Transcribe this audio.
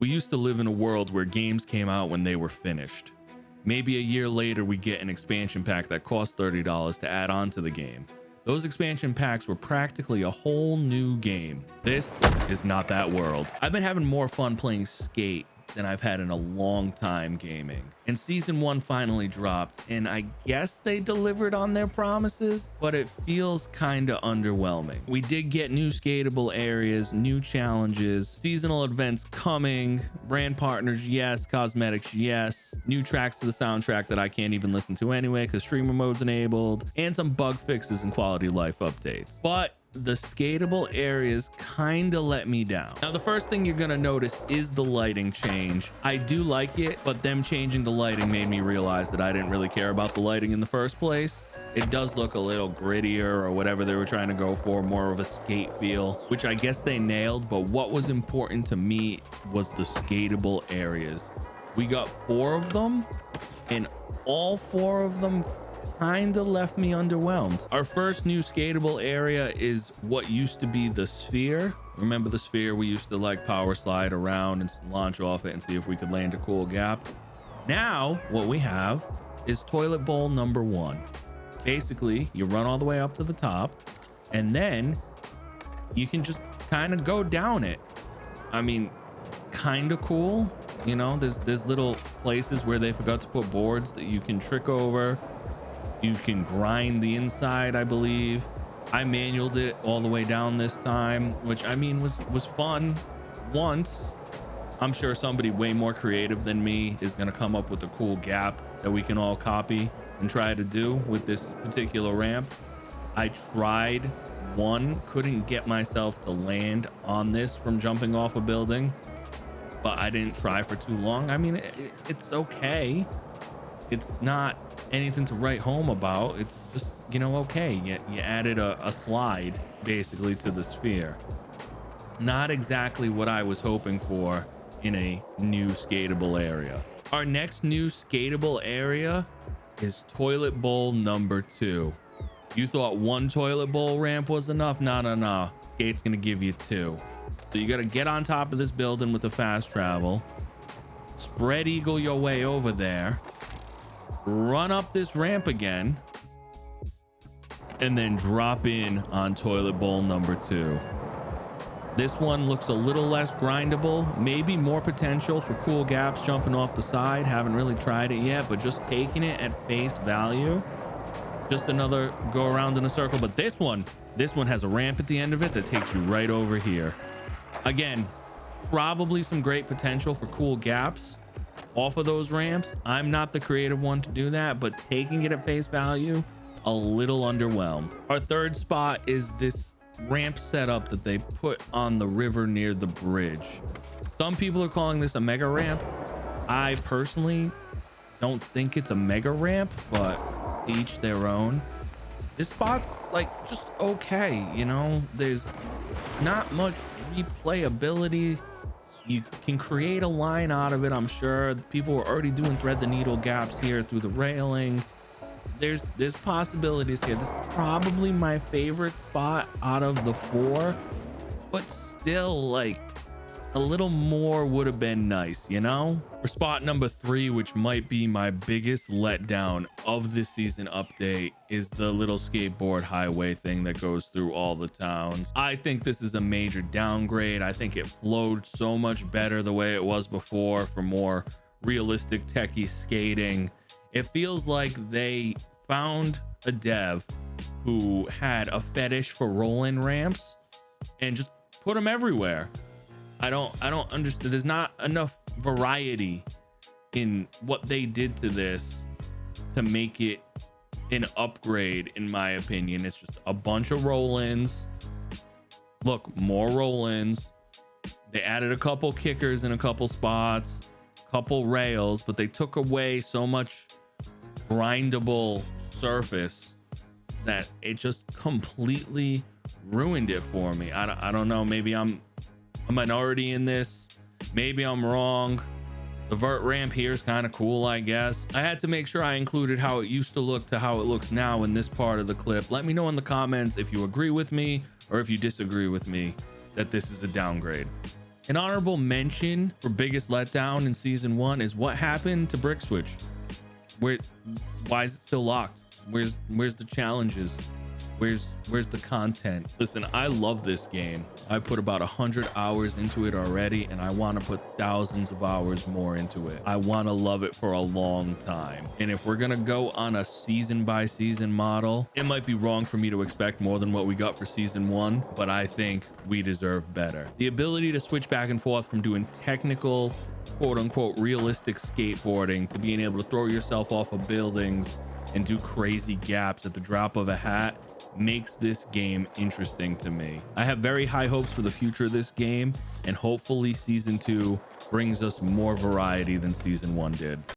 We used to live in a world where games came out when they were finished. Maybe a year later, we get an expansion pack that costs $30 to add on to the game. Those expansion packs were practically a whole new game. This is not that world. I've been having more fun playing Skate than I've had in a long time gaming. And season 1 finally dropped, and I guess they delivered on their promises, but it feels kind of underwhelming. We did get new skatable areas, new challenges, seasonal events coming, brand partners, yes, cosmetics, yes, new tracks to the soundtrack that I can't even listen to anyway because streamer mode's enabled, and some bug fixes and quality of life updates. But the skatable areas kind of let me down. Now, the first thing you're gonna notice is the lighting change. I do like it, but them changing the lighting made me realize that I didn't really care about the lighting in the first place. It does look a little grittier or whatever they were trying to go for, more of a skate feel, which I guess they nailed. But what was important to me was the skatable areas. We got 4 of them, and all 4 of them kind of left me underwhelmed. Our first new skatable area is what used to be the sphere. Remember the sphere? We used to like power slide around and launch off it and see if we could land a cool gap. Now what we have is toilet bowl number 1. Basically, you run all the way up to the top and then you can just kind of go down it. I mean, kind of cool. You know, there's little places where they forgot to put boards that you can trick over. You can grind the inside, I believe. I manualed it all the way down this time, which I mean was fun once. I'm sure somebody way more creative than me is gonna come up with a cool gap that we can all copy and try to do with this particular ramp. I tried one, couldn't get myself to land on this from jumping off a building, but I didn't try for too long. I mean, it's okay. It's not anything to write home about. It's just, you know, okay. You added a slide basically to the sphere. Not exactly what I was hoping for in a new skatable area. Our next new skatable area is toilet bowl number 2. You thought 1 toilet bowl ramp was enough? No. Skate's gonna give you 2. So you gotta get on top of this building with the fast travel, spread eagle your way over there, run up this ramp again, and then drop in on toilet bowl number 2. This one looks a little less grindable, maybe more potential for cool gaps jumping off the side. Haven't really tried it yet, but just taking it at face value, just another go around in a circle. But this one has a ramp at the end of it that takes you right over here. Again, probably some great potential for cool gaps off of those ramps. I'm not the creative one to do that, but taking it at face value, a little underwhelmed. Our third spot is this ramp setup that they put on the river near the bridge. Some people are calling this a mega ramp. I personally don't think it's a mega ramp, but to each their own. This spot's like just okay, you know, there's not much replayability. You can create a line out of it. I'm sure people were already doing thread the needle gaps here through the railing. There's possibilities here. This is probably my favorite spot out of the 4, but still, like, a little more would have been nice, you know? For spot number 3, which might be my biggest letdown of this season update, is the little skateboard highway thing that goes through all the towns. I think this is a major downgrade. I think it flowed so much better the way it was before for more realistic techie skating. It feels like they found a dev who had a fetish for roll-in ramps and just put them everywhere. I don't understand. There's not enough variety in what they did to this to make it an upgrade, in my opinion. It's just a bunch of roll-ins. Look, more roll-ins. They added a couple kickers in a couple spots, couple rails, but they took away so much grindable surface that it just completely ruined it for me. I don't know. Maybe I'm a minority in this. Maybe I'm wrong. The vert ramp here is kind of cool, I guess. I had to make sure I included how it used to look to how it looks now in this part of the clip. Let me know in the comments if you agree with me or if you disagree with me that this is a downgrade. An honorable mention for biggest letdown in season 1 is what happened to Brickswich. Why is it still locked? Where's the challenges? Where's the content? Listen, I love this game. I put about 100 hours into it already, and I want to put thousands of hours more into it. I want to love it for a long time. And if we're gonna go on a season by season model, it might be wrong for me to expect more than what we got for season 1, but I think we deserve better. The ability to switch back and forth from doing technical, quote unquote, realistic skateboarding to being able to throw yourself off of buildings and do crazy gaps at the drop of a hat makes this game interesting to me. I have very high hopes for the future of this game, and hopefully season 2 brings us more variety than season 1 did.